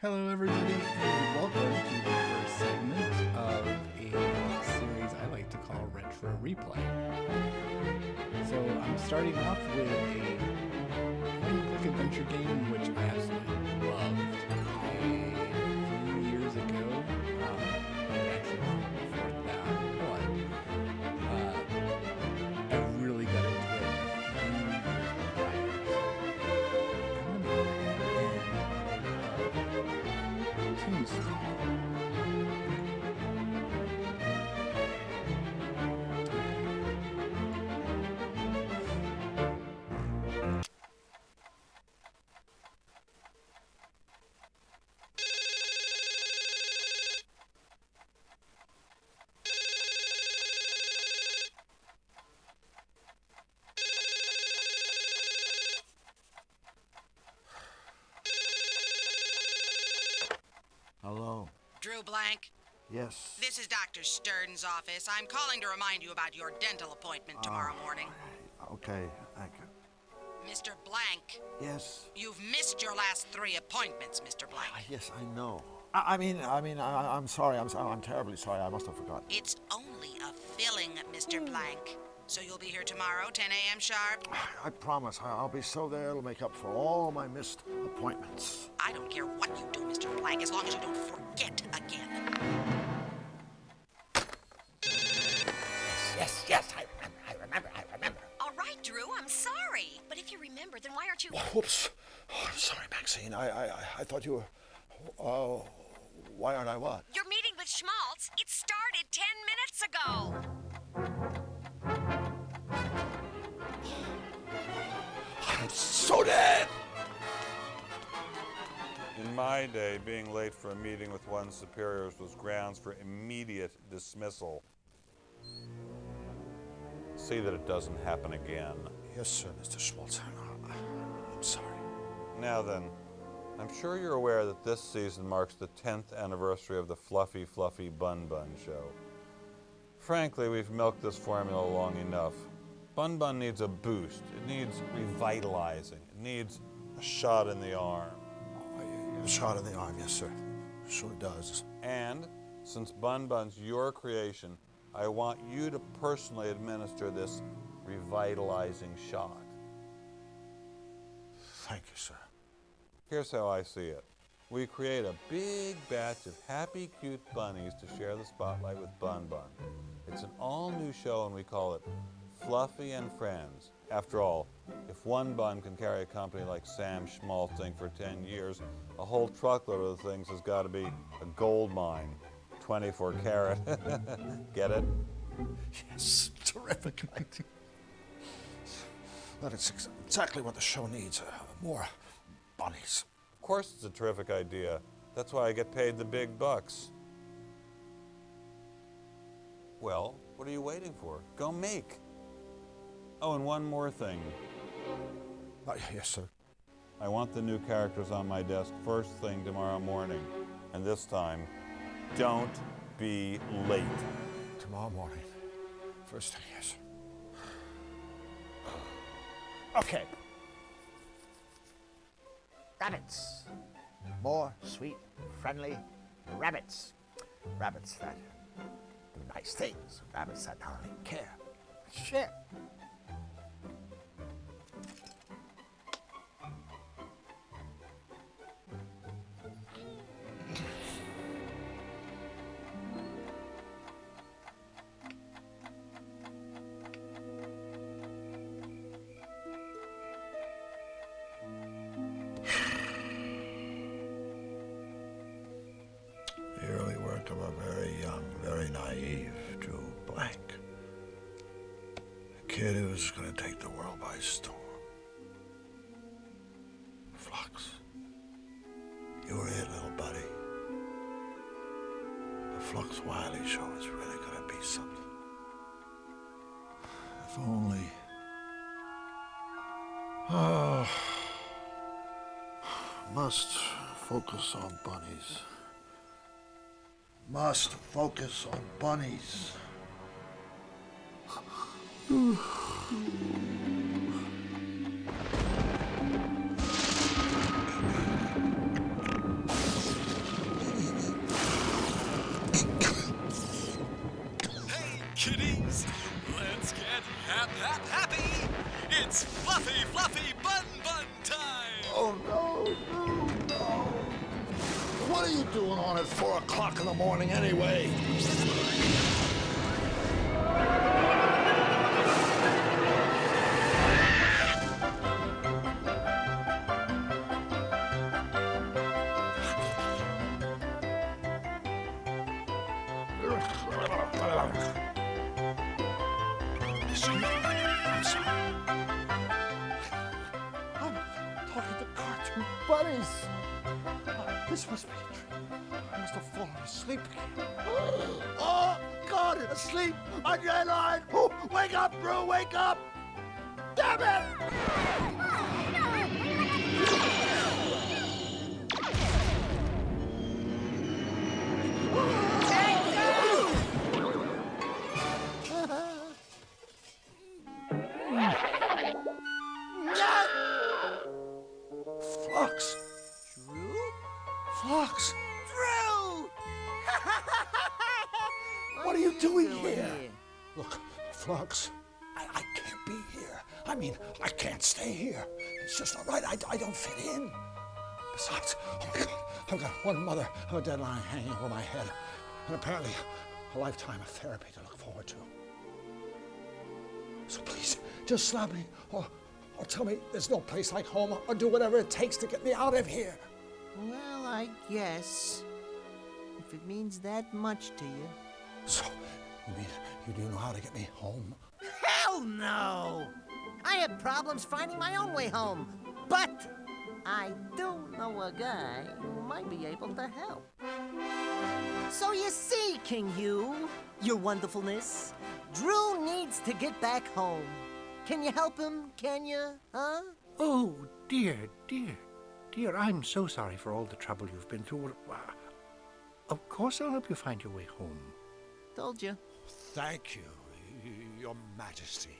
Hello, everybody, and welcome to the first segment of a series I like to call Retro Replay. So I'm starting off with a point-and-click adventure game which I absolutely loved a few years ago. Actually, long before that, but I really got into it a few times. I'm gonna go ahead and Toonstruck. Hello. Drew Blank, Yes. this is Dr. Stern's office. I'm calling to remind you about your dental appointment tomorrow morning. Okay, thank you. Mr. Blank, Yes. you've missed your last 3 appointments, Mr. Blank. Yes, I know. I'm sorry. I'm terribly sorry. I must have forgotten. It's only a filling, Mr. Blank. So you'll be here tomorrow, 10 a.m. sharp? I promise. I'll be so there it'll make up for all my missed appointments. I don't care what you do, Mr. Blank, as long as you don't forget again. Yes. I remember. All right, Drew, I'm sorry. But if you remember, then why aren't you... Whoops. Oh, I'm sorry, Maxine. I thought you were... why aren't I what? You're meeting with Schmaltz. It started 10 minutes ago. I'm so dead! In my day, being late for a meeting with one's superiors was grounds for immediate dismissal. See that it doesn't happen again. Yes, sir, Mr. Schmaltz. I'm sorry. Now then, I'm sure you're aware that this season marks the 10th anniversary of the Fluffy Bun Bun show. Frankly, we've milked this formula long enough. Bun Bun needs a boost. It needs revitalizing. It needs a shot in the arm. A shot in the arm, yes, sir. Sure does. And since Bun Bun's your creation, I want you to personally administer this revitalizing shot. Thank you, sir. Here's how I see it. We create a big batch of happy, cute bunnies to share the spotlight with Bun Bun. It's an all-new show and we call it Fluffy and Friends. After all, if one bun can carry a company like Sam Schmaltzing for 10 years, a whole truckload of the things has got to be a gold mine. 24 karat. Get it? Yes, terrific. That's exactly what the show needs. More bunnies. Of course it's a terrific idea. That's why I get paid the big bucks. Well, what are you waiting for? Go make. Oh, and one more thing. Yes, sir. I want the new characters on my desk first thing tomorrow morning. And this time, don't be late. Tomorrow morning. First thing, yes. Okay. Rabbits. More sweet, friendly rabbits. Rabbits that do nice things. Rabbits that not only care, but share. The early work of a very young, very naive Drew Blank. A kid who was going to take the world by storm. Flux, you were it, little buddy. The Flux Wiley show is really going to be something. If only... Oh, must focus on bunnies. Must focus on bunnies. What are you doing on at 4 o'clock in the morning anyway? I'm sorry. I'm talking to cartoon bunnies. This must be a dream. I must have fallen asleep again. Oh, God, asleep on your line. Oh, wake up, Brew, wake up. Damn it! Flux. Drew? Flux. Drew! What are you doing here? Look, Flux, I can't be here. I mean, I can't stay here. It's just not right. I don't fit in. Besides, oh my God, I've got one mother of a deadline hanging over my head, and apparently a lifetime of therapy to look forward to. So please, just slap me, or tell me there's no place like home, or do whatever it takes to get me out of here. Well, I guess. If it means that much to you. So, you mean you do know how to get me home? Hell no! I had problems finding my own way home. But I do know a guy who might be able to help. So you see, King Hugh, your wonderfulness, Drew needs to get back home. Can you help him, can you, huh? Oh, dear, dear, dear, I'm so sorry for all the trouble you've been through. Of course I'll help you find your way home. Told you. Thank you, Your Majesty.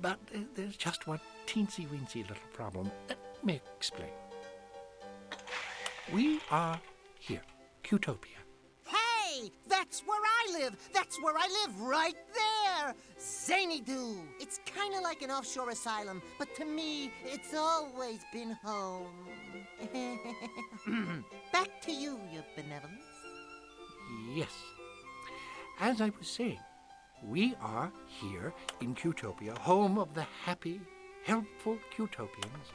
But there's just one teensy-weensy little problem. Let me explain. We are here, Qtopia. Hey, that's where I live. That's where I live, right there. Zany-Doo. It's kind of like an offshore asylum, but to me, it's always been home. Back to you, your benevolence. Yes. As I was saying, we are here in Qtopia, home of the happy, helpful Qtopians,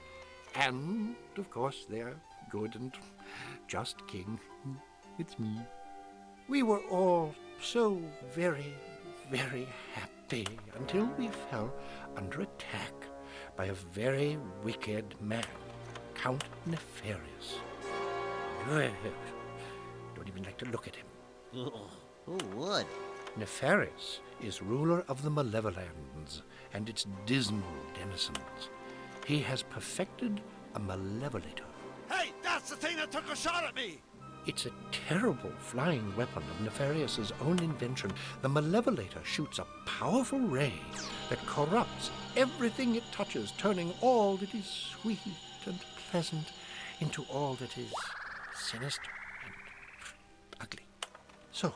and, of course, their good and just king. It's me. We were all so very, very happy until we fell under attack by a very wicked man, Count Nefarious. Don't even like to look at him. Who would? Nefarious is ruler of the Malevolands and its dismal denizens. He has perfected a malevolator. Hey, that's the thing that took a shot at me! It's a terrible flying weapon of Nefarious's own invention. The malevolator shoots a powerful ray that corrupts everything it touches, turning all that is sweet and pleasant into all that is sinister and ugly. So,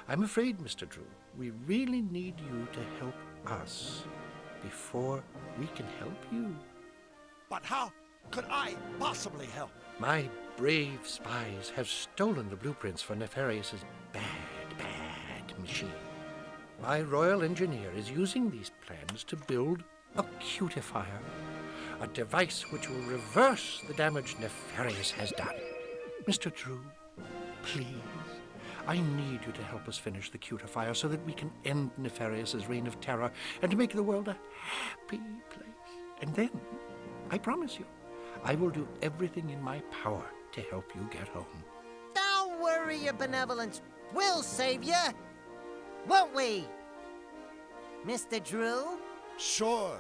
I'm afraid, Mr. Drew, we really need you to help us before we can help you. But how could I possibly help? My brave spies have stolen the blueprints for Nefarious's bad machine. My royal engineer is using these plans to build a cutifier, a device which will reverse the damage Nefarious has done. Mr. Drew, please, I need you to help us finish the cutifier so that we can end Nefarious's reign of terror and make the world a happy place. And then, I promise you, I will do everything in my power to help you get home. Don't worry, your benevolence. We'll save you. Won't we? Mr. Drew? Sure,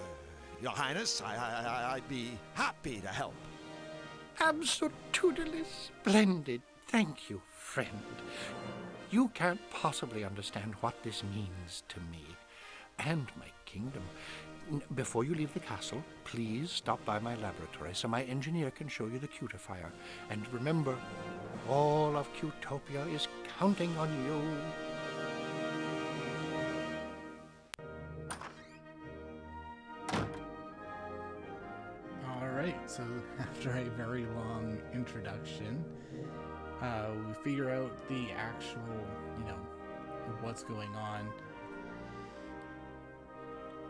Your Highness. I'd be happy to help. Absolutely splendid. Thank you, friend. You can't possibly understand what this means to me and my kingdom. Before you leave the castle, please stop by my laboratory so my engineer can show you the cutifier. And remember, all of Qtopia is counting on you. All right, so after after a very long introduction, we figure out the actual, what's going on,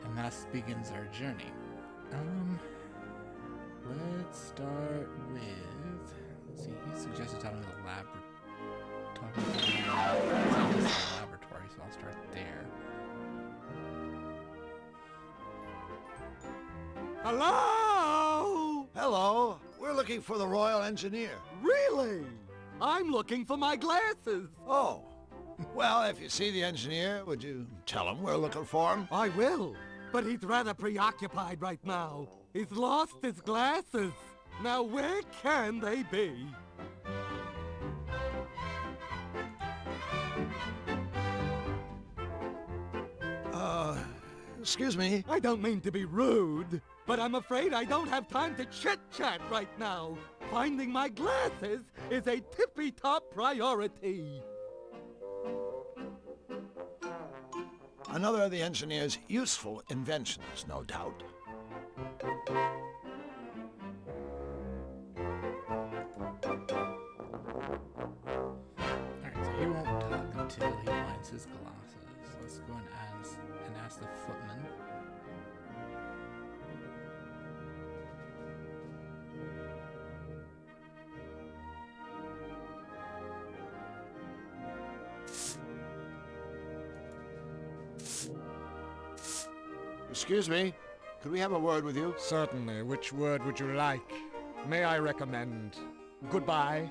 and thus begins our journey. Let's start with, let's see, he suggested talking to the laboratory, so I'll start there. Hello? Hello. We're looking for the Royal Engineer. Really? I'm looking for my glasses. Oh. Well, if you see the engineer, would you tell him we're looking for him? I will, but he's rather preoccupied right now. He's lost his glasses. Now where can they be? Excuse me. I don't mean to be rude, but I'm afraid I don't have time to chit-chat right now. Finding my glasses is a tippy-top priority. Another of the engineer's useful inventions, no doubt. Alright, so he won't talk until he finds his glasses. Let's go and ask the footman. Excuse me. Could we have a word with you? Certainly. Which word would you like? May I recommend goodbye?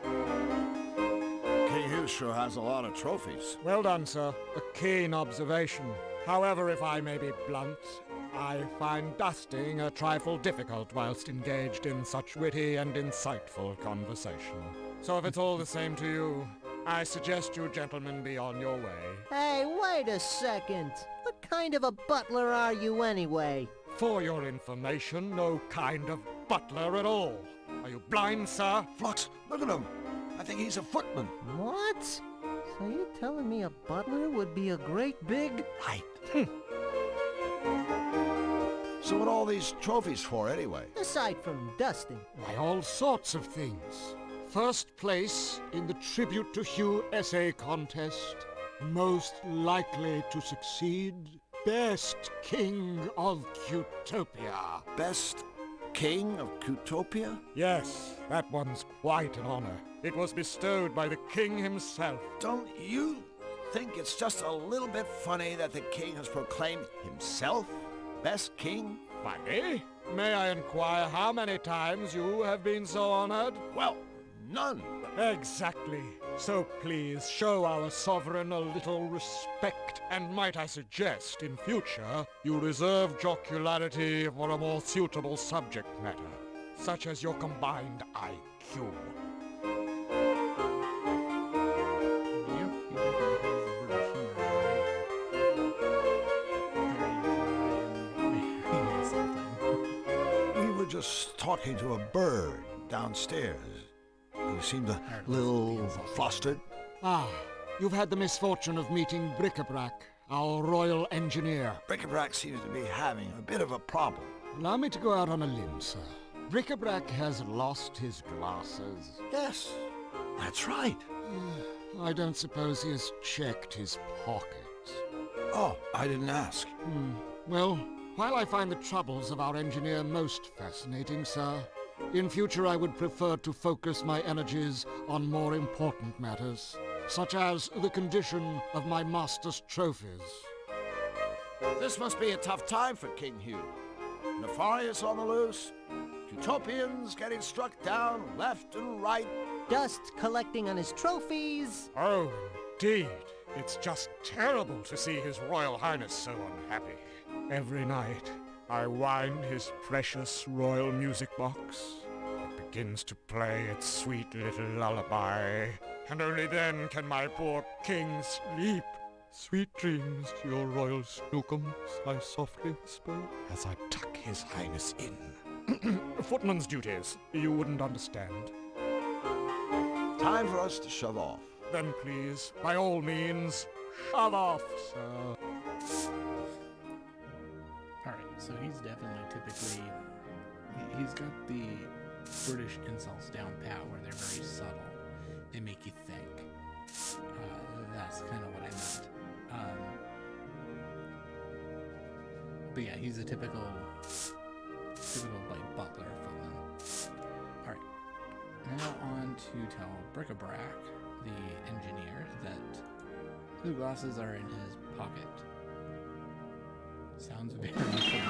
King Hugh sure has a lot of trophies. Well done, sir. A keen observation. However, if I may be blunt, I find dusting a trifle difficult whilst engaged in such witty and insightful conversation. So if it's all the same to you, I suggest you gentlemen be on your way. Hey, wait a second. What kind of a butler are you anyway? For your information, no kind of butler at all. Are you blind, sir? Flux, look at him. I think he's a footman. What? So you're telling me a butler would be a great big... Right. So what all these trophies for, anyway? Aside from dusting. Why, all sorts of things. First place in the Tribute to Hugh essay contest. Most likely to succeed. Best King of Cutopia. Best King of Cutopia? Yes, that one's quite an honor. It was bestowed by the king himself. Don't you think it's just a little bit funny that the king has proclaimed himself best king? Funny? May I inquire how many times you have been so honored? Well, none. Exactly. So please show our sovereign a little respect, and might I suggest in future you reserve jocularity for a more suitable subject matter, such as your combined IQ. We were just talking to a bird downstairs. He seemed a little flustered. Ah, you've had the misfortune of meeting Bric-a-Brac, our royal engineer. Bric-a-Brac seems to be having a bit of a problem. Allow me to go out on a limb, sir. Bric-a-Brac has lost his glasses. Yes, that's right. I don't suppose he has checked his pockets. Oh, I didn't ask. Well, while I find the troubles of our engineer most fascinating, sir, in future I would prefer to focus my energies on more important matters, such as the condition of my master's trophies. This must be a tough time for King Hugh. Nefarious on the loose, Utopians getting struck down left and right. Dust collecting on his trophies. Oh, indeed. It's just terrible to see His Royal Highness so unhappy. Every night, I wind his precious royal music box. It begins to play its sweet little lullaby, and only then can my poor king sleep. Sweet dreams to your royal snookums, I softly whisper, as I tuck his highness in. Footman's duties, you wouldn't understand. Time for us to shove off. Then please, by all means, shove off, sir. Alright, so he's definitely typically... He's got the British insults down pat where they're very subtle. They make you think. That's kind of what I meant. But yeah, he's a typical like butler footman. All right, now on to tell Bric-a-Brac, the engineer, that blue glasses are in his pocket. Sounds very familiar.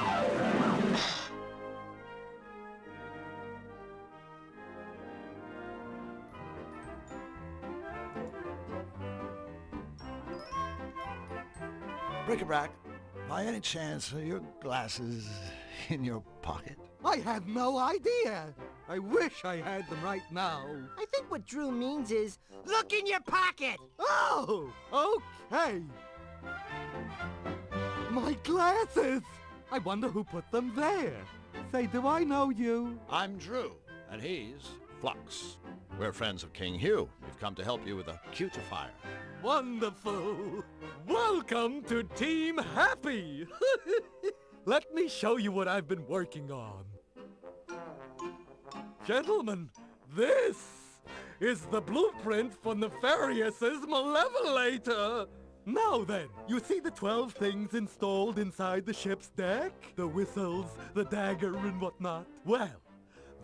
Bric-a-Brac, by any chance, are your glasses in your pocket? I have no idea. I wish I had them right now. I think what Drew means is, look in your pocket! Oh, okay. My glasses! I wonder who put them there. Say, do I know you? I'm Drew, and he's Flux. We're friends of King Hugh. We've come to help you with a cutifier. Wonderful. Welcome to Team Happy. Let me show you what I've been working on. Gentlemen, this is the blueprint for Nefarious's Malevolator. Now then, you see the 12 things installed inside the ship's deck? The whistles, the dagger, and whatnot? Well,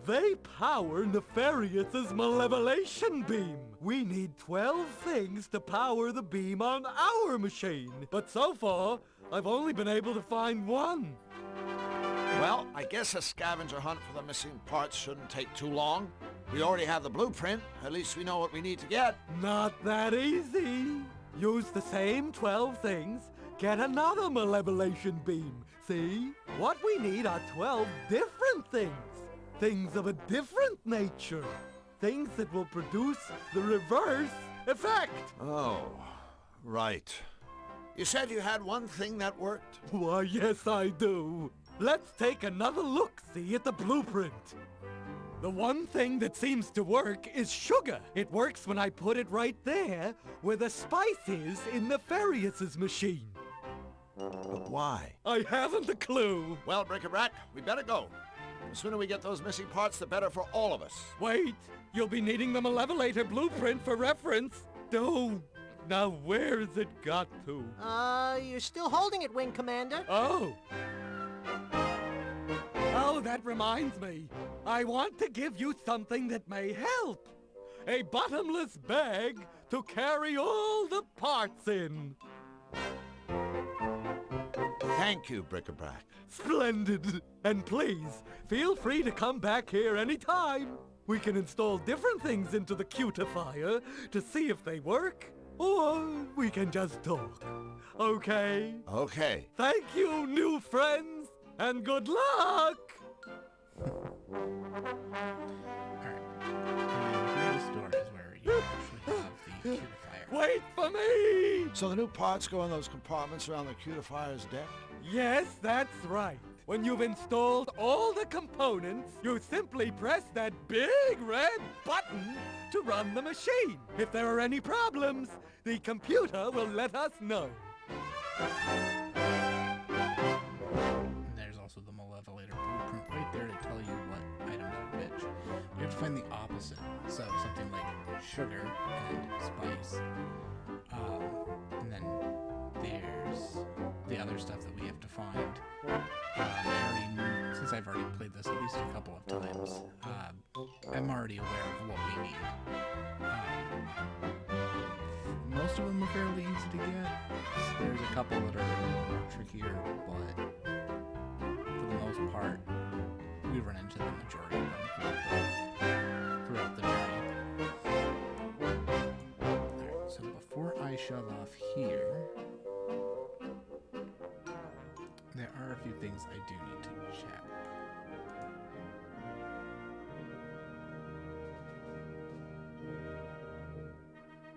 they power Nefarious's malevolation beam. We need 12 things to power the beam on our machine. But so far, I've only been able to find one. Well, I guess a scavenger hunt for the missing parts shouldn't take too long. We already have the blueprint. At least we know what we need to get. Not that easy. Use the same 12 things, get another malevolation beam. See? What we need are 12 different things. Things of a different nature. Things that will produce the reverse effect. Oh, right. You said you had one thing that worked? Why, yes, I do. Let's take another look-see at the blueprint. The one thing that seems to work is sugar. It works when I put it right there where the spice is in Nefarious' machine. But why? I haven't a clue. Well, Bric-a-Brac, we better go. The sooner we get those missing parts, the better for all of us. Wait, you'll be needing the Malevolator blueprint for reference. Don't. Now where's it got to? You're still holding it, Wing Commander. Oh. Oh, that reminds me. I want to give you something that may help. A bottomless bag to carry all the parts in. Thank you, Bric-a-Brac. Splendid. And please, feel free to come back here anytime. We can install different things into the cutifier to see if they work, or we can just talk. Okay? Okay. Thank you, new friends, and good luck! Alright. The store is where you actually have the cutifier. Wait for me! So the new parts go in those compartments around the cutifier's deck? Yes, that's right. When you've installed all the components, you simply press that big red button to run the machine. If there are any problems, the computer will let us know. And there's also the Malevolator blueprint right there to tell you what items are which. We have to find the opposite. So something like sugar and spice. And then there's the other stuff that we have to find. Since I've already played this at least a couple of times, I'm already aware of what we need. Most of them are fairly easy to get. There's a couple that are trickier, but for the most part, we run into the majority of them throughout the journey. Alright, so before I shove off here, there are a few things I do need to check.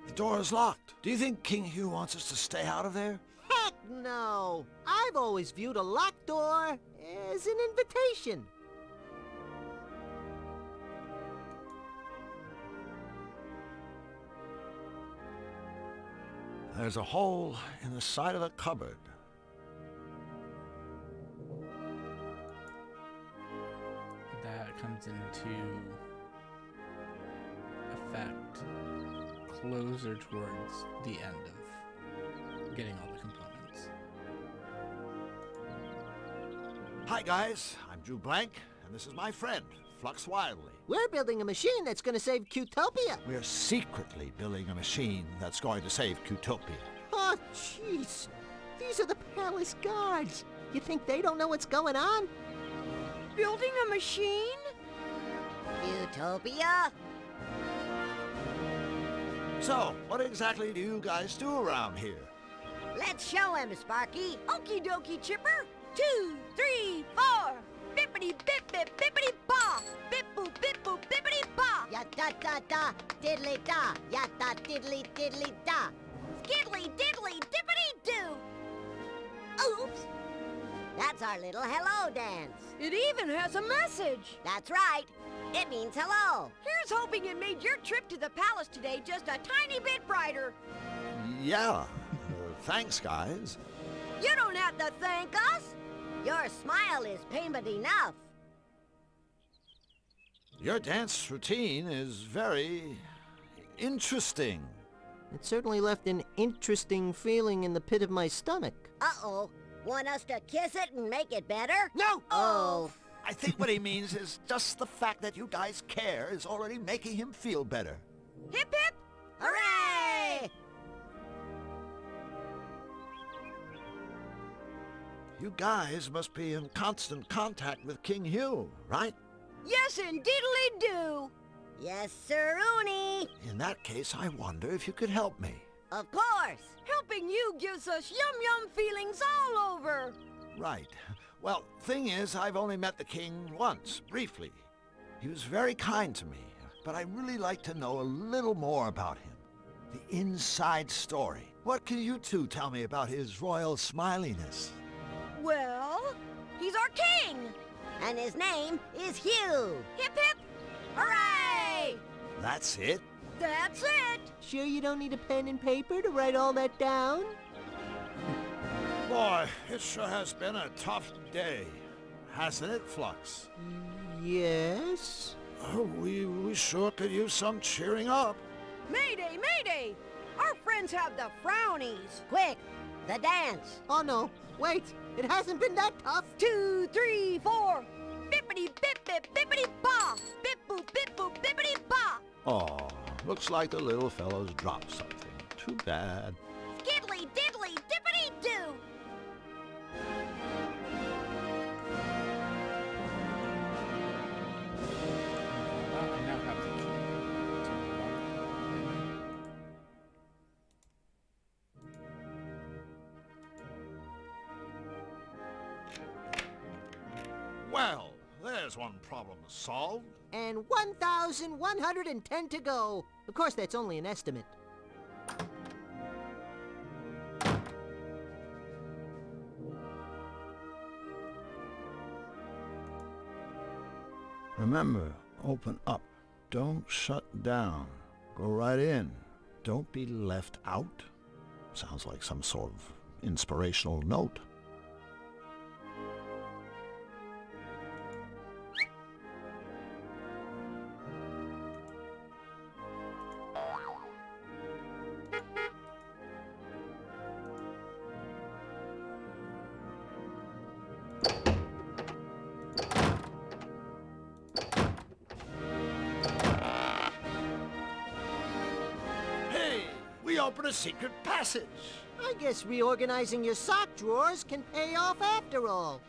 The door is locked. Do you think King Hugh wants us to stay out of there? Heck no! I've always viewed a locked door as an invitation. There's a hole in the side of the cupboard. That comes into closer towards the end of getting all the components. Hi, guys. I'm Drew Blank, and this is my friend, Flux Wildly. We're building a machine that's gonna save Cutopia. We're secretly building a machine that's going to save Cutopia. Oh, jeez. These are the palace guards. You think they don't know what's going on? Building a machine? Utopia? So, what exactly do you guys do around here? Let's show him, Sparky. Okie dokie, Chipper. 2, 3, 4. Bippity bip bip bippity ba. Bip boop bip boop bippity ba. Ya da da da, diddly da. Ya da diddly diddly da. Skiddly diddly dippity doo. Oops. That's our little hello dance. It even has a message. That's right. It means hello. Here's hoping it made your trip to the palace today just a tiny bit brighter. Yeah. Thanks, guys. You don't have to thank us. Your smile is payment enough. Your dance routine is very interesting. It certainly left an interesting feeling in the pit of my stomach. Uh-oh. Want us to kiss it and make it better? No! Oh. I think what he means is just the fact that you guys care is already making him feel better. Hip hip! Hooray! You guys must be in constant contact with King Hugh, right? Yes, indeedly do. Yes, sir-oony. In that case, I wonder if you could help me. Of course. Helping you gives us yum-yum feelings all over. Right. Well, thing is, I've only met the king once, briefly. He was very kind to me, but I'd really like to know a little more about him. The inside story. What can you two tell me about his royal smiliness? Well, he's our king. And his name is Hugh. Hip hip! Hooray! That's it? That's it! Sure you don't need a pen and paper to write all that down? Boy, it sure has been a tough day. Hasn't it, Flux? Yes. Oh, we sure could use some cheering up. Mayday, mayday! Our friends have the frownies. Quick, the dance. Oh no, wait, it hasn't been that tough. 2, 3, 4. Bippity bip bip bippity ba. Bip boop bippity ba. Oh, looks like the little fellow's dropped something. Too bad. Skiddly diddly dippity doo. I now have the key to Well, there's one problem solved. And 1,110 to go. Of course, that's only an estimate. Remember, open up. Don't shut down. Go right in. Don't be left out. Sounds like some sort of inspirational note. We open a secret passage. I guess reorganizing your sock drawers can pay off after all.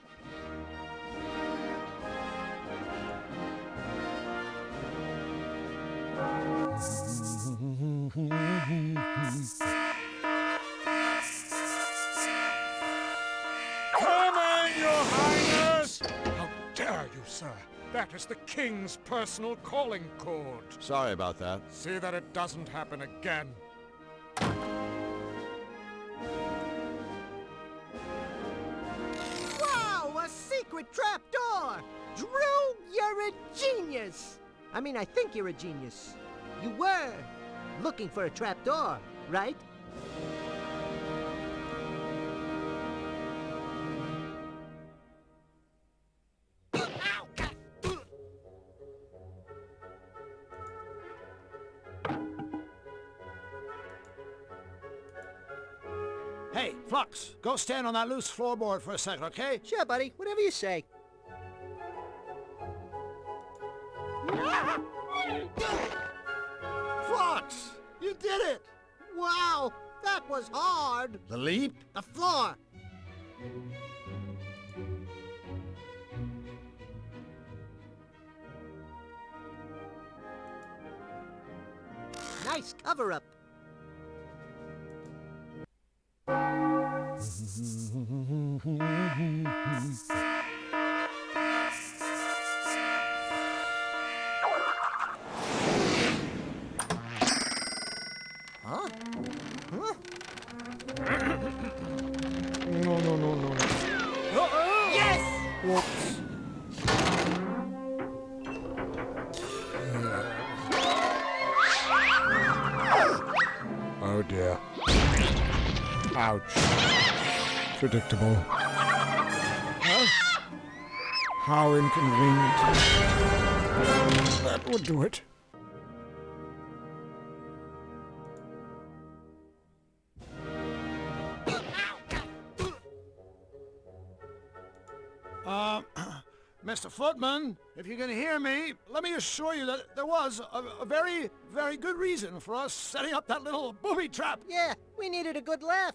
Come in, Your Highness! How dare you, sir? That is the King's personal calling code. Sorry about that. See that it doesn't happen again. Wow, a secret trapdoor! Drew, you're a genius! I mean, I think you're a genius. You were looking for a trapdoor, right? Flux, go stand on that loose floorboard for a second, okay? Sure, buddy. Whatever you say. Flux, you did it! Wow, that was hard. The leap? The floor. Nice cover-up. Huh? Huh? No. Yes! Whoops. Oh dear. Ouch. Predictable. Huh? How inconvenient. That would do it. Mr. Footman, if you can hear me, let me assure you that there was a very, very good reason for us setting up that little booby trap. Yeah, we needed a good laugh.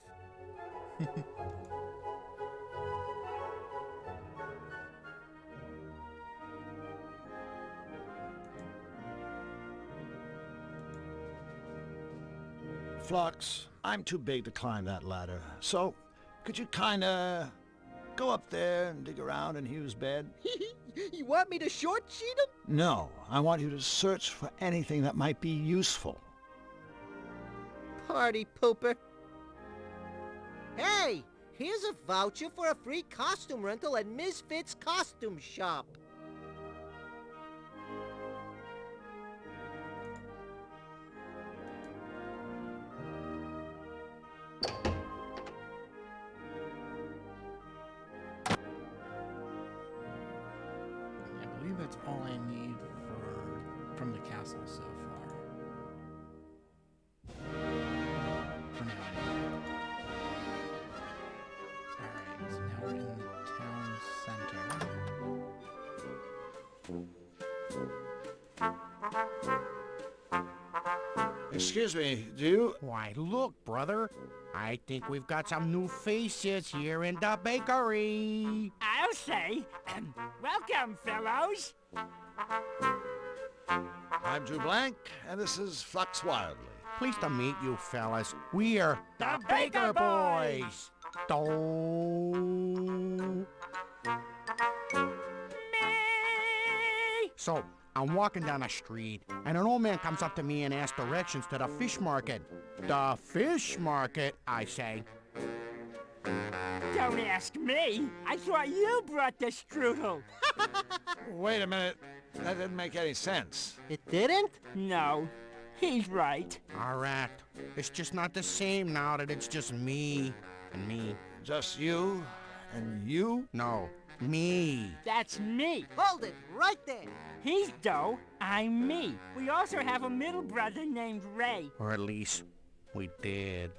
Flux, I'm too big to climb that ladder, so could you kinda go up there and dig around in Hugh's bed? You want me to short sheet him? No, I want you to search for anything that might be useful. Party pooper. Hey, here's a voucher for a free costume rental at Misfits Costume Shop. I believe that's all I need from the castle so far. For now, anyway. Alright, so now we're in the town center. Excuse me, do you... Why, look, brother. I think we've got some new faces here in the bakery. I'll say, welcome, fellows. I'm Drew Blank, and this is Flux Wildly. Pleased to meet you, fellas. We're The Baker Boys. Do. So, I'm walking down the street, and an old man comes up to me and asks directions to the fish market. The fish market, I say. Don't ask me. I thought you brought the strudel. Wait a minute, that didn't make any sense. It didn't? No, he's right. All right. It's just not the same now that it's just me and me. Just you and you? No, me. That's me. Hold it right there. He's Doe, I'm me. We also have a middle brother named Ray. Or at least, we did.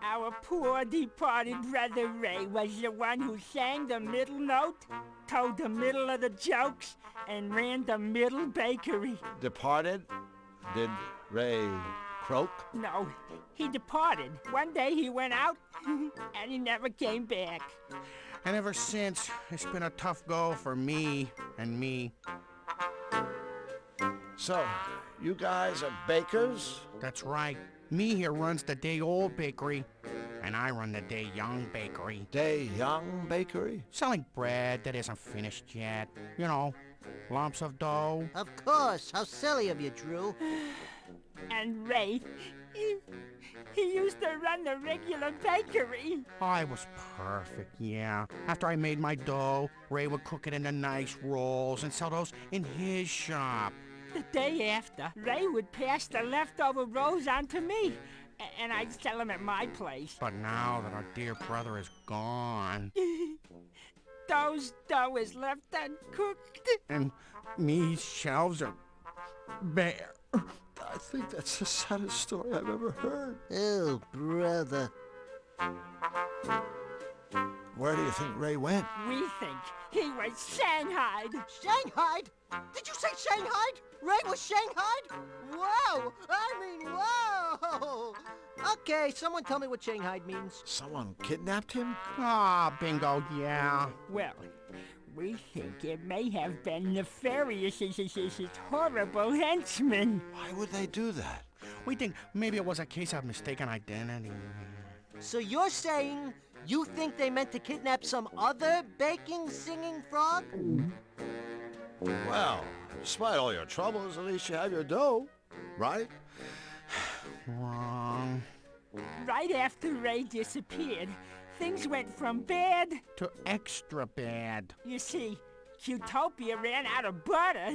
Our poor departed brother Ray was the one who sang the middle note, told the middle of the jokes, and ran the middle bakery. Departed? Did Ray croak? No, he departed. One day he went out, and he never came back. And ever since, it's been a tough go for me and me. So, you guys are bakers? That's right. Me here runs the day-old bakery, and I run the day-young bakery. Day-young bakery? Selling bread that isn't finished yet. You know, lumps of dough. Of course. How silly of you, Drew. And Ray, he used to run the regular bakery. I was perfect, yeah. After I made my dough, Ray would cook it into nice rolls and sell those in his shop. The day after, Ray would pass the leftover rolls on to me, and I'd sell them at my place. But now that our dear brother is gone, Doe's dough is left uncooked. and me's shelves are bare. I think that's the saddest story I've ever heard. Oh, brother. Where do you think Ray went? We think he was shanghaied. Shanghaied? Did you say shanghaied? Ray was shanghaied? Whoa! I mean, whoa! Okay, someone tell me what shanghaied means. Someone kidnapped him? Ah, bingo, yeah. Well, we think it may have been Nefarious's horrible henchmen. Why would they do that? We think maybe it was a case of mistaken identity. So you're saying you think they meant to kidnap some other baking, singing frog? Well, despite all your troubles, at least you have your dough, right? Wrong. Right after Ray disappeared, things went from bad To extra bad. You see, Qtopia ran out of butter.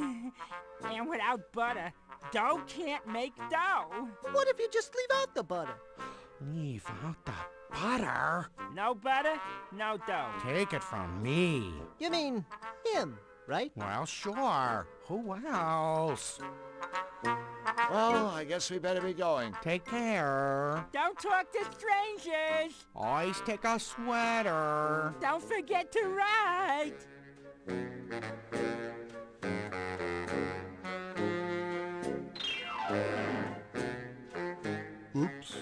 And without butter, dough can't make dough. What if you just leave out the butter? Leave out the butter? No butter, no dough. Take it from me. You mean him, right? Well, sure. Who else? Well, I guess we better be going. Take care. Don't talk to strangers. Always take a sweater. Don't forget to write. Oops.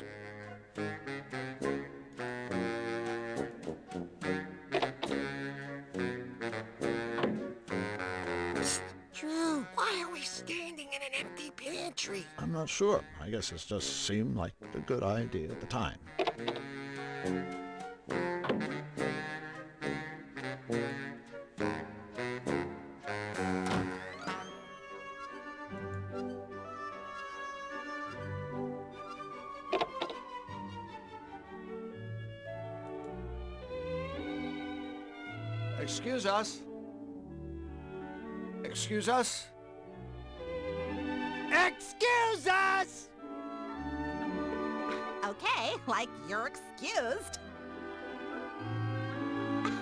Drew, why are we standing in an empty pantry? I'm not sure. I guess it just seemed like a good idea at the time. Excuse us. Excuse us? Excuse us! Okay, like you're excused.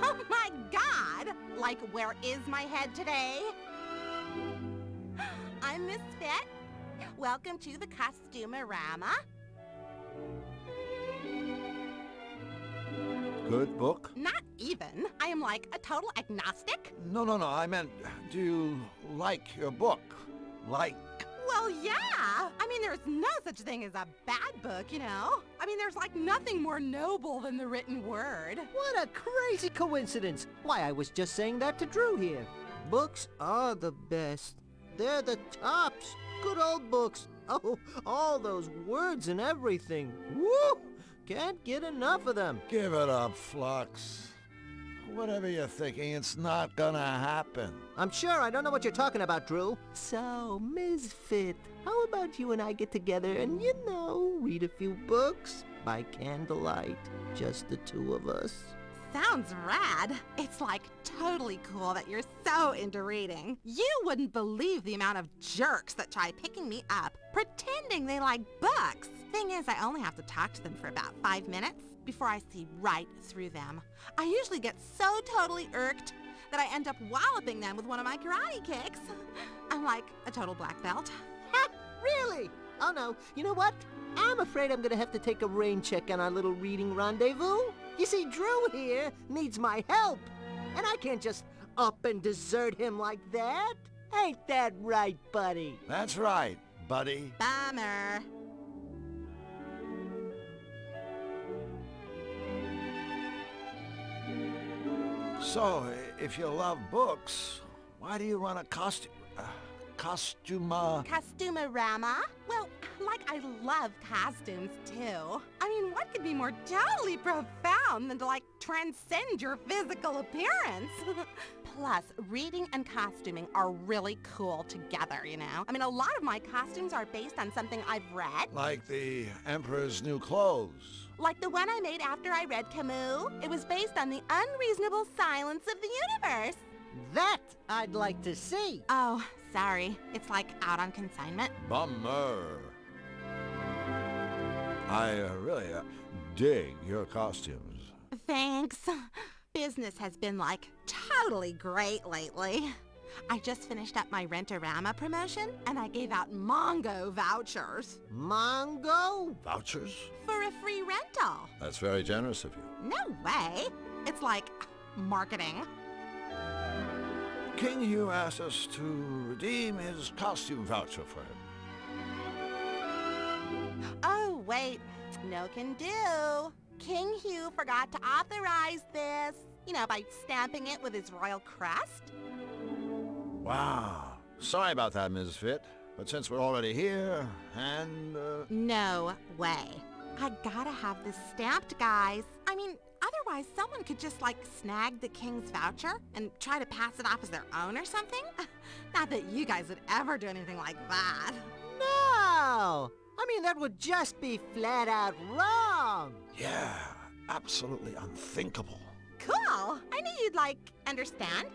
Oh my God! Like, where is my head today? I'm Miss Fit. Welcome to the Costumerama. Good book? Not even. I am like a total agnostic. No. I meant, do you like your book? Like? Well, yeah. I mean, there's no such thing as a bad book, you know? I mean, there's like nothing more noble than the written word. What a crazy coincidence. Why, I was just saying that to Drew here. Books are the best. They're the tops. Good old books. Oh, all those words and everything. Woo! Can't get enough of them. Give it up, Flux. Whatever you're thinking, it's not gonna happen. I'm sure I don't know what you're talking about, Drew. So, Misfit, how about you and I get together and, you know, read a few books by candlelight? Just the two of us. Sounds rad. It's like totally cool that you're so into reading. You wouldn't believe the amount of jerks that try picking me up, pretending they like books. Thing is, I only have to talk to them for about 5 minutes before I see right through them. I usually get so totally irked that I end up walloping them with one of my karate kicks. I'm like a total black belt. Ha! Really? Oh no, you know what? I'm afraid I'm gonna have to take a rain check on our little reading rendezvous. You see, Drew here needs my help, and I can't just up and desert him like that. Ain't that right, buddy? That's right, buddy. Bummer. So, if you love books, why do you run a Costumerama? Well, like I love costumes too. I mean, what could be more totally profound than to like transcend your physical appearance? Plus, reading and costuming are really cool together, you know? I mean, a lot of my costumes are based on something I've read. Like the Emperor's New Clothes. Like the one I made after I read Camus. It was based on the unreasonable silence of the universe. That I'd like to see. Oh, sorry. It's like out on consignment. Bummer. I really dig your costumes. Thanks. Business has been like totally great lately. I just finished up my Rent-A-Rama promotion, and I gave out Mongo vouchers. Mongo? Vouchers? For a free rental. That's very generous of you. No way. It's like marketing. King Hugh asked us to redeem his costume voucher for him. Oh, wait. No can do. King Hugh forgot to authorize this. You know, by stamping it with his royal crest. Wow. Sorry about that, Ms. Fit. But since we're already here, and, No way. I gotta have this stamped, guys. I mean, otherwise someone could just, like, snag the king's voucher and try to pass it off as their own or something. Not that you guys would ever do anything like that. No! I mean, that would just be flat out wrong. Yeah, absolutely unthinkable. Cool. I knew you'd, like, understand.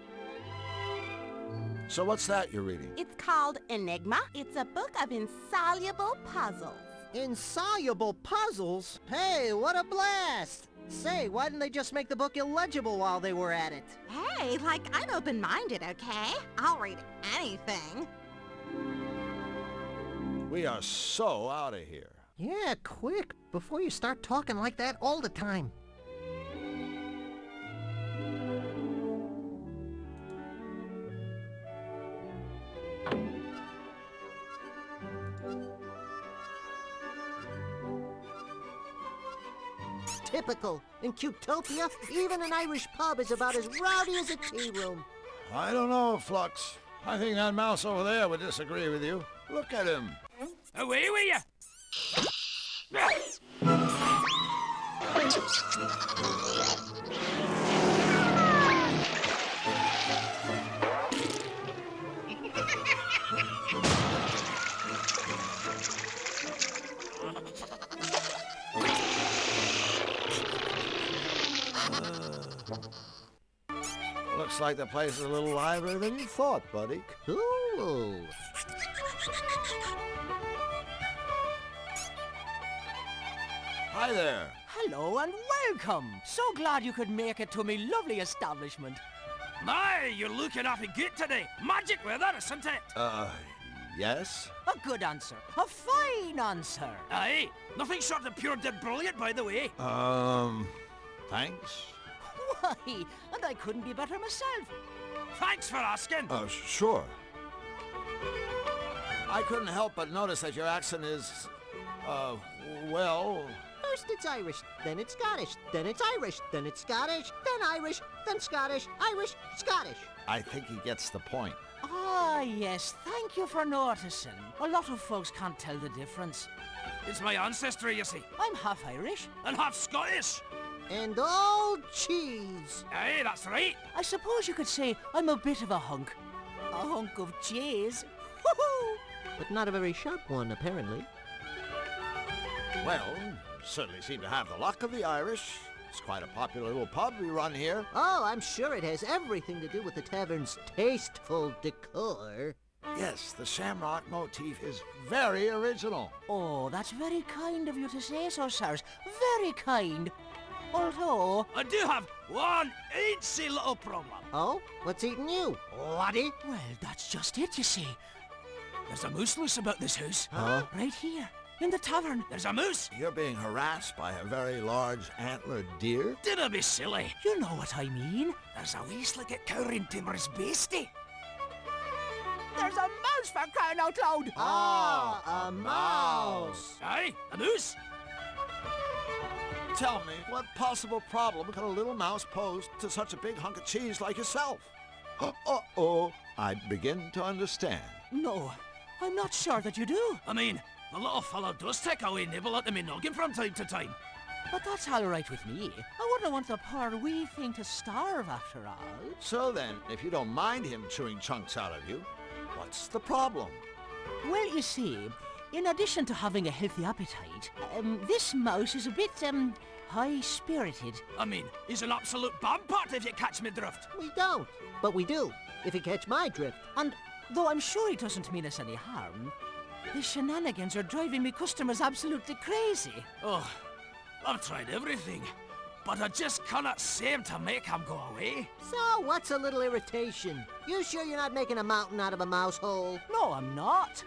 So what's that you're reading? It's called Enigma. It's a book of insoluble puzzles. Insoluble puzzles? Hey, what a blast! Say, why didn't they just make the book illegible while they were at it? Hey, like, I'm open-minded, okay? I'll read anything. We are so out of here. Yeah, quick, before you start talking like that all the time. Typical. In Cutopia, even an Irish pub is about as rowdy as a tea room. I don't know, Flux. I think that mouse over there would disagree with you. Look at him. Away with you! Looks like the place is a little livelier than you thought, buddy. Cool. Hi there. Hello and welcome. So glad you could make it to me lovely establishment. My, you're looking awfully good today. Magic weather, isn't it? Yes? A good answer. A fine answer. Aye, nothing short of pure dead brilliant, by the way. Thanks? Why, and I couldn't be better myself. Thanks for asking. Sure. I couldn't help but notice that your accent is, well... First it's Irish, then it's Scottish, then it's Irish, then it's Scottish, then Irish, then Scottish, Irish, Scottish. I think he gets the point. Ah, yes, thank you for noticing. A lot of folks can't tell the difference. It's my ancestry, you see. I'm half Irish. And half Scottish. And all cheese. Aye, that's right. I suppose you could say I'm a bit of a hunk. A hunk of cheese. Woohoo! But not a very sharp one, apparently. Well, certainly seem to have the luck of the Irish. It's quite a popular little pub we run here. Oh, I'm sure it has everything to do with the tavern's tasteful decor. Yes, the shamrock motif is very original. Oh, that's very kind of you to say so, sirs. Very kind. Although... I do have one eensy little problem. Oh? What's eating you, laddie? Well, that's just it, you see. There's a moose loose about this house. Huh? Right here, in the tavern. There's a moose. You're being harassed by a very large antlered deer? Dinna be silly. You know what I mean. There's a wee slicket cowering timorous beastie. There's a mouse for crying out loud. Ah, a mouse. Aye, a moose. Tell me, what possible problem could a little mouse pose to such a big hunk of cheese like yourself? Uh-oh, I begin to understand. No, I'm not sure that you do. I mean, the little fellow does take a wee nibble at me noggin from time to time. But that's all right with me. I wouldn't want the poor wee thing to starve after all. So then, if you don't mind him chewing chunks out of you, what's the problem? Well, you see, in addition to having a healthy appetite, this mouse is a bit, high-spirited. I mean, he's an absolute bombpot if you catch me drift. We don't, but we do, if you catch my drift. And though I'm sure he doesn't mean us any harm, his shenanigans are driving me customers absolutely crazy. Oh, I've tried everything. but I just cannot seem to make him go away. So, what's a little irritation? You sure you're not making a mountain out of a mouse hole? No, I'm not.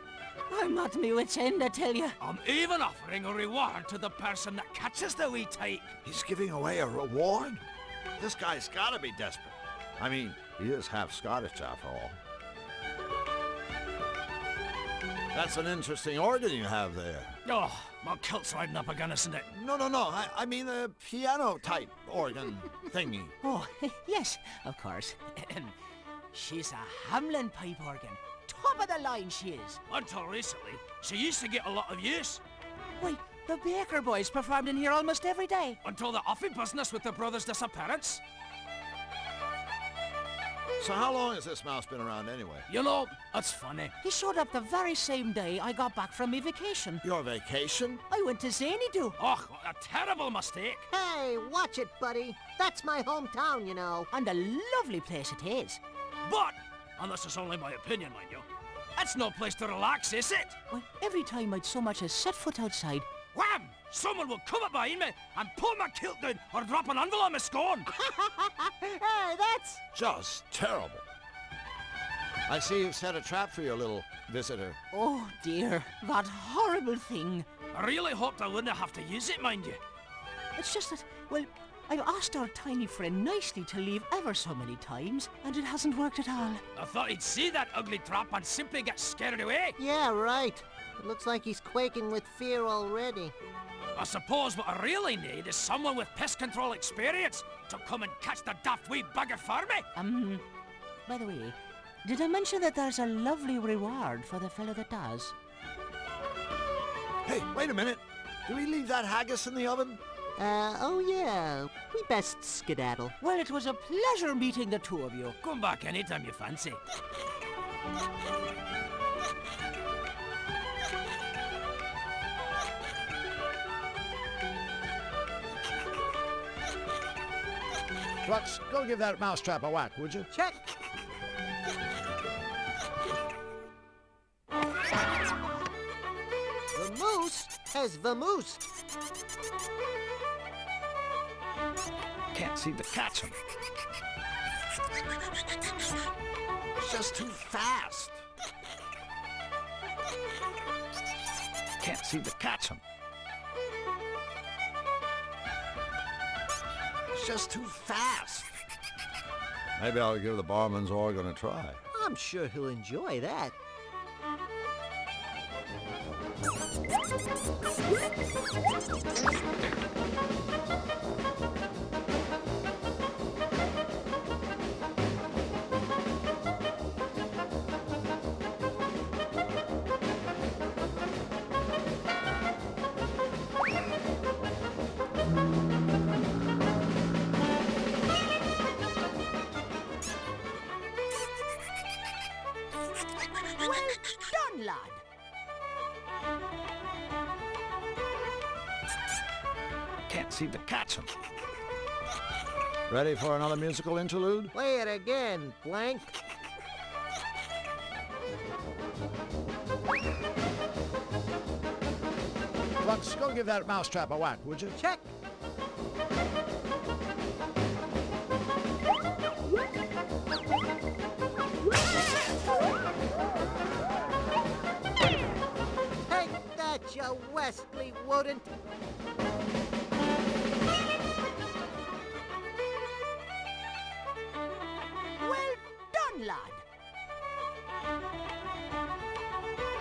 I'm at me wit's end, I tell you. I'm even offering a reward to the person that catches the wee tyke. He's giving away a reward? This guy's gotta be desperate. I mean, he is half Scottish after all. That's an interesting organ you have there. Oh, my kilt's riding up again, isn't it? No. I mean a piano-type organ thingy. Oh, yes, of course. She's a Hamlin pipe organ. Top of the line she is. Until recently, she used to get a lot of use. Wait, the Baker boys performed in here almost every day. Until the offy business with the brothers' disappearance. So how long has this mouse been around anyway? You know, it's funny. He showed up the very same day I got back from me vacation. Your vacation? I went to Xanadu. Oh, what a terrible mistake. Hey, watch it, buddy. That's my hometown, you know. And a lovely place it is. But, and this is only my opinion, mind you, it's no place to relax, is it? Well, every time I'd so much as set foot outside, wham! Someone will come up behind me and pull my kilt down or drop an anvil on my scone. Hey, that's just terrible. I see you've set a trap for your little visitor. oh dear, that horrible thing. I really hoped I wouldn't have to use it, mind you. It's just that, well, I've asked our tiny friend nicely to leave ever so many times, and it hasn't worked at all. I thought he'd see that ugly trap and simply get scared away. Yeah, right. It looks like he's quaking with fear already. I suppose what I really need is someone with pest control experience to come and catch the daft wee bugger for me. By the way, did I mention that there's a lovely reward for the fellow that does? Hey, wait a minute. Did we leave that haggis in the oven? Oh yeah. We best skedaddle. Well, it was a pleasure meeting the two of you. Come back anytime you fancy. Flux, go give that mousetrap a whack, would you? Check. The moose has vamoosed. Can't seem to catch him. It's just too fast. Can't seem to catch him. It's just too fast. Maybe I'll give the barman's organ a try. I'm sure he'll enjoy that. Lad. Can't seem to catch him. Ready for another musical interlude? Play it again, Blank. Flux, go give that mousetrap a whack, would you? Check. Take that, you Wesley Wooden. Well done, lad.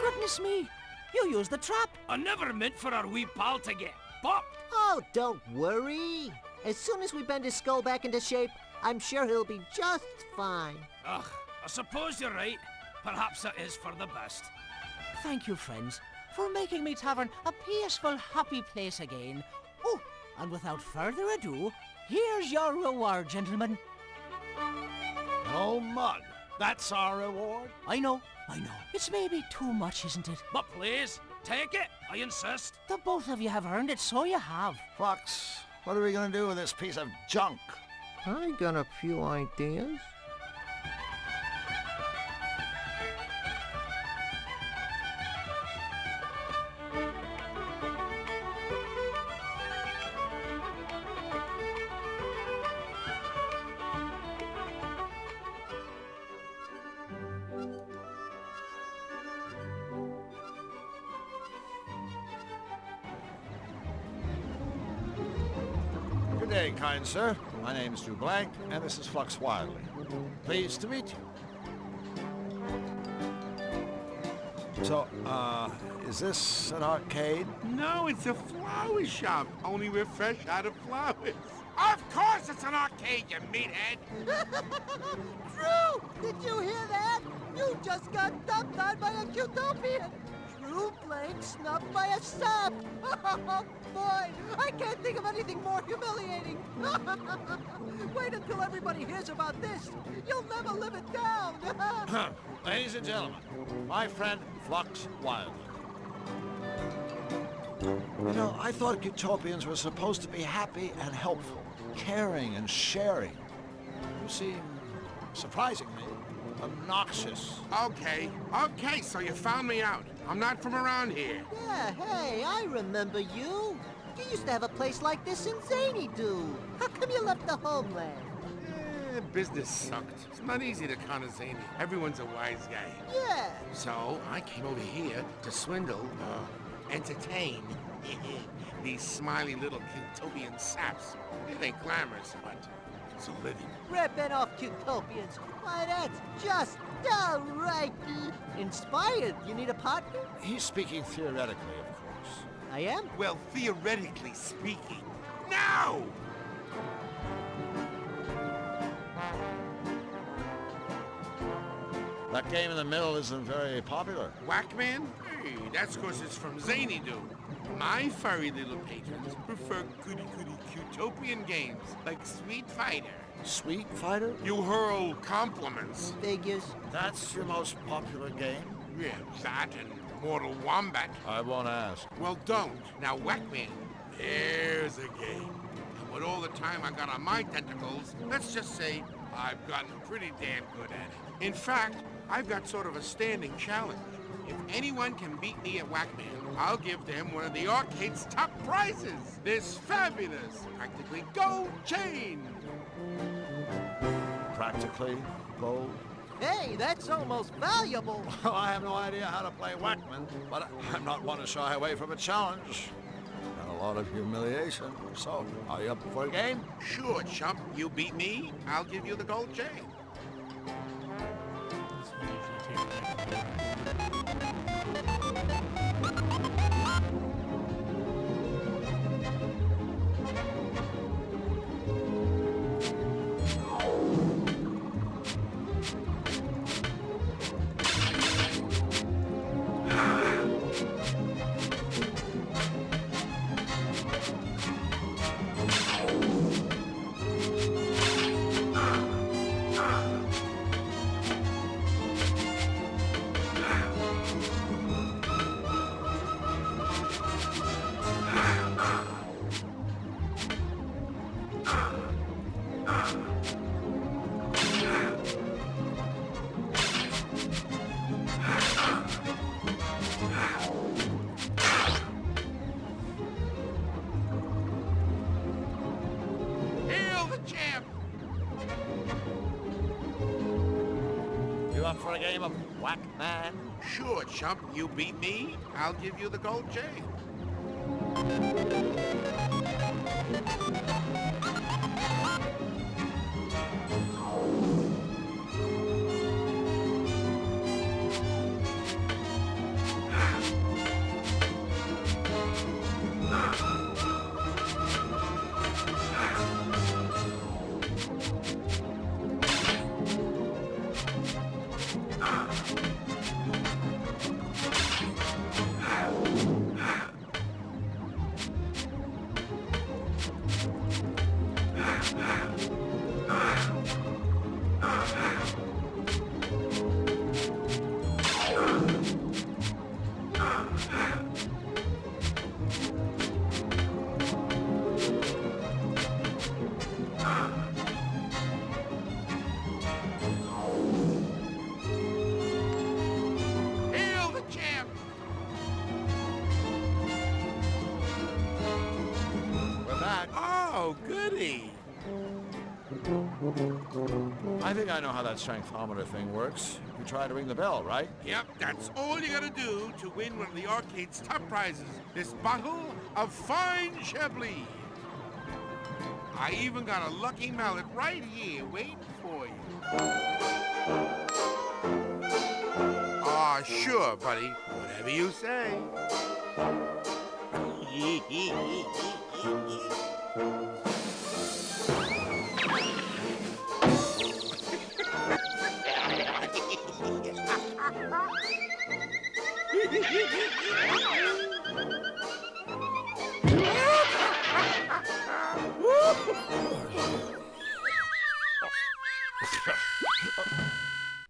Goodness me, you used the trap. I never meant for our wee pal to get bopped. Oh, don't worry. As soon as we bend his skull back into shape, I'm sure he'll be just fine. Ugh, I suppose you're right. Perhaps it is for the best. Thank you, friends, for making me tavern a peaceful, happy place again. Oh, and without further ado, here's your reward, gentlemen. No mud. That's our reward? I know. It's maybe too much, isn't it? But please, take it. I insist. The both of you have earned it, so you have. Flux, what are we going to do with this piece of junk? I got a few ideas. day, kind sir. My name's Drew Blank, and this is Flux Wildly. Pleased to meet you. So, is this an arcade? No, it's a flower shop, only we're fresh out of flowers. Of course it's an arcade, you meathead! Drew, did you hear that? You just got dumped on by a Cutopian. Drew Blank snubbed by a sub. Oh, boy, I can't think of anything more humiliating. Wait until everybody hears about this. You'll never live it down. Ladies and gentlemen, my friend Flux Wildly. You know, I thought Cutopians were supposed to be happy and helpful, caring and sharing. You seem, surprisingly, obnoxious. Okay, so you found me out. I'm not from around here. Yeah, hey, I remember you. You used to have a place like this in Zany Do. How come you left the homeland? Business sucked. It's not easy to con a zany. Everyone's a wise guy. Yeah. So I came over here to swindle, entertain these smiley little Cutopian saps. It ain't glamorous, but it's a living. Ripping off Cutopians. Why, that's just downright inspired. You need a partner? He's speaking theoretically, of course. I am? Well, theoretically speaking. Now! That game in the middle isn't very popular. Whackman? Hey, that's 'cause it's from Zany Do. My furry little patrons prefer goody-goody Cutopian games like Sweet Fighter. Sweet Fighter? You hurl compliments. Figures. That's your most popular game? Yeah, that and Mortal Wombat. I won't ask. Well, don't. Now, Whackman, there's a game. And with all the time I got on my tentacles, let's just say I've gotten pretty damn good at it. In fact, I've got sort of a standing challenge. If anyone can beat me at Whackman, I'll give them one of the arcade's top prizes. This fabulous, practically gold chain. Practically gold? Hey, that's almost valuable. Well, I have no idea how to play Whackman, but I'm not one to shy away from a challenge. And a lot of humiliation. So, are you up for a game? Sure, chump. You beat me, I'll give you the gold chain. You up for a game of Whackman? Sure, chump. You beat me, I'll give you the gold chain. Oh, goody. I think I know how that strengthometer thing works. You try to ring the bell, right? Yep, that's all you gotta do to win one of the arcade's top prizes. This bottle of fine Chablis. I even got a lucky mallet right here waiting for you. Aw, sure, buddy. Whatever you say.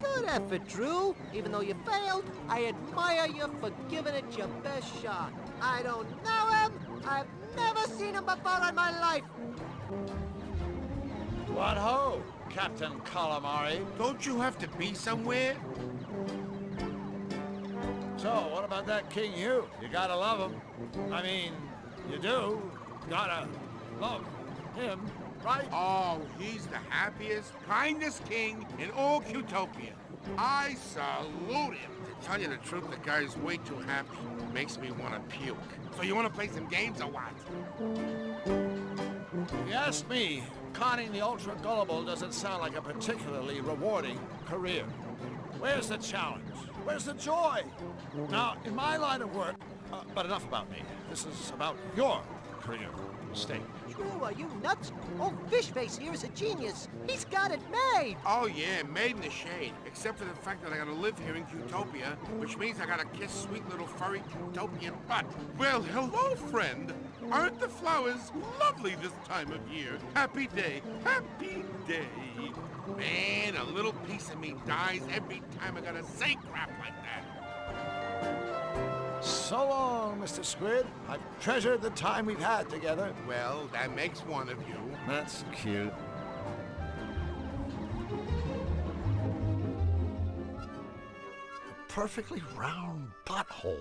Good effort, Drew. Even though you failed, I admire you for giving it your best shot. I don't know him. I've never seen him before in my life. What ho, Captain Calamari? Don't you have to be somewhere? So, what about that King Hugh? You gotta love him. I mean, you do. Gotta love him, right? Oh, he's the happiest, kindest king in all Qtopia. I salute him. To tell you the truth, the guy's way too happy. Makes me want to puke. So you want to play some games or what? If you ask me, conning the ultra-gullible doesn't sound like a particularly rewarding career. Where's the challenge? Where's the joy? Now, in my line of work, but enough about me. This is about your career stage. Drew, are you nuts? Old Fishface here is a genius. He's got it made. Oh yeah, made in the shade. Except for the fact that I gotta live here in Qtopia, which means I gotta kiss sweet little furry Qtopian butt. Well, hello, friend. Aren't the flowers lovely this time of year? Happy day, happy day. Man, a little piece of me dies every time I gotta say crap like that. So long, Mr. Squid. I've treasured the time we've had together. Well, that makes one of you. That's cute. A perfectly round butthole.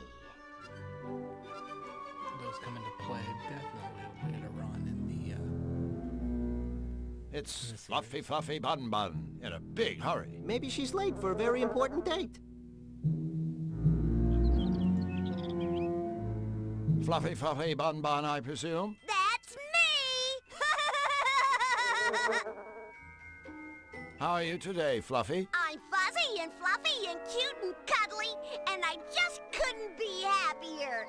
Those come into play definitely later on in the It's Fluffy Fluffy Bun Bun in a big hurry. Maybe she's late for a very important date. Fluffy Fluffy Bun Bun, I presume? That's me! How are you today, Fluffy? I'm fuzzy and fluffy and cute and cuddly, and I just couldn't be happier.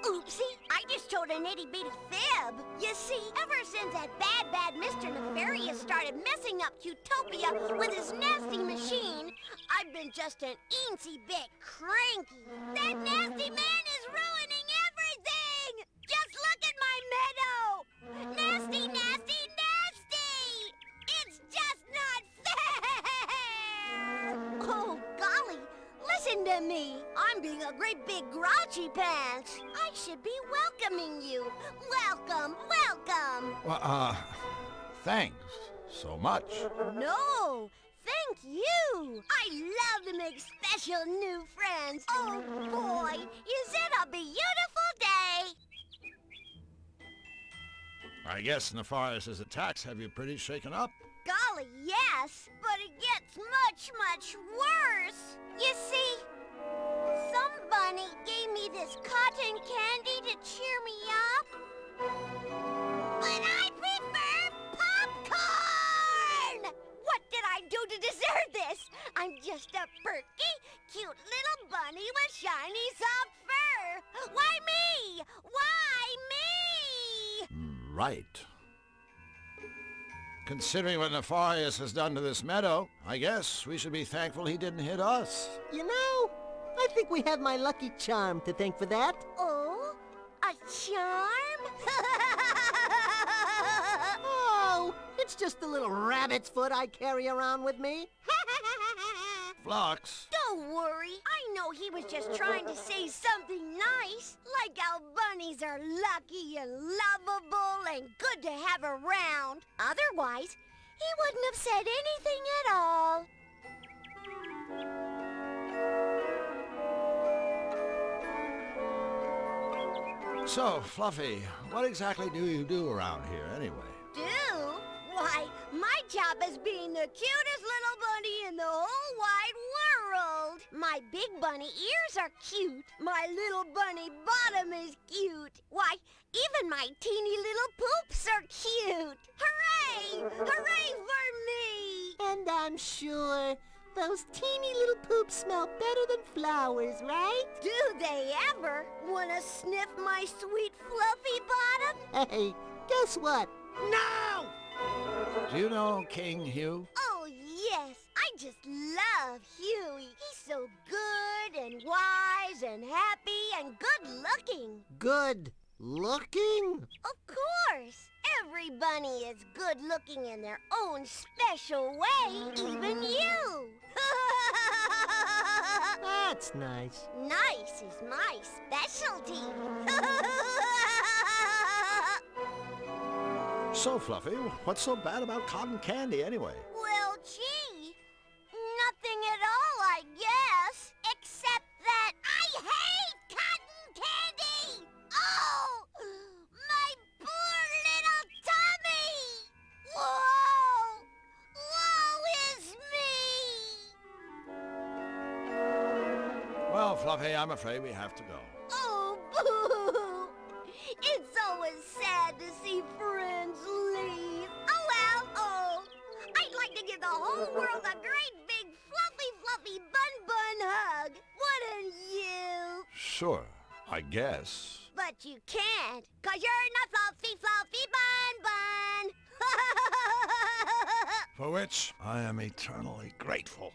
Oopsie, I just told an itty-bitty fib. You see, ever since that bad Mr. Nefarious started messing up Qtopia with his nasty machine, I've been just an eensy bit cranky. That nasty man is ruining everything! Just look at my meadow! Nasty, nasty, nasty! It's just not fair! Oh, golly, listen to me. I'm being a great big grouchy pants. I should be welcoming you. Welcome, welcome. Well, thanks so much. No, thank you. I love to make special new friends. Oh, boy, is it a beautiful day. I guess Nefarious' attacks have you pretty shaken up. Golly, yes, but it gets much worse. You see, some bunny gave me this cotton candy to cheer me up. But I prefer popcorn! What did I do to deserve this? I'm just a perky, cute little bunny with shiny soft fur. Why me? Why me? Right. Considering what Nefarious has done to this meadow, I guess we should be thankful he didn't hit us. You know, I think we have my lucky charm to thank for that. Oh, a charm? Oh, it's just a little rabbit's foot I carry around with me. Flux. Don't worry. I know he was just trying to say something nice, like how bunnies are lucky and lovable and good to have around. Otherwise, he wouldn't have said anything at all. So, Fluffy, what exactly do you do around here anyway? Do? Why, my job is being the cutest little bunny in the whole wide world. My My big bunny ears are cute. My little bunny bottom is cute. Why, even my teeny little poops are cute. Hooray! Hooray for me! And I'm sure those teeny little poops smell better than flowers, right? Do they ever want to sniff my sweet fluffy bottom? Hey, guess what? No! Do you know King Hugh? Oh, yes. I just love Huey. He's so good and wise and happy and good-looking. Good looking? Of course. Every bunny is good-looking in their own special way, even you. That's nice. Nice is my specialty. So, Fluffy, what's so bad about cotton candy anyway? Well, gee, nothing at all, I guess. Except that I hate cotton candy! Oh, my poor little tummy! Whoa! Woe is me! Well, Fluffy, I'm afraid we have to go. Oh, boo! It's always sad to see friends leave. Oh, well, oh. I'd like to give the whole world a great big fluffy bun hug. Wouldn't you? Sure, I guess. But you can't, 'cause you're not fluffy bun. For which I am eternally grateful.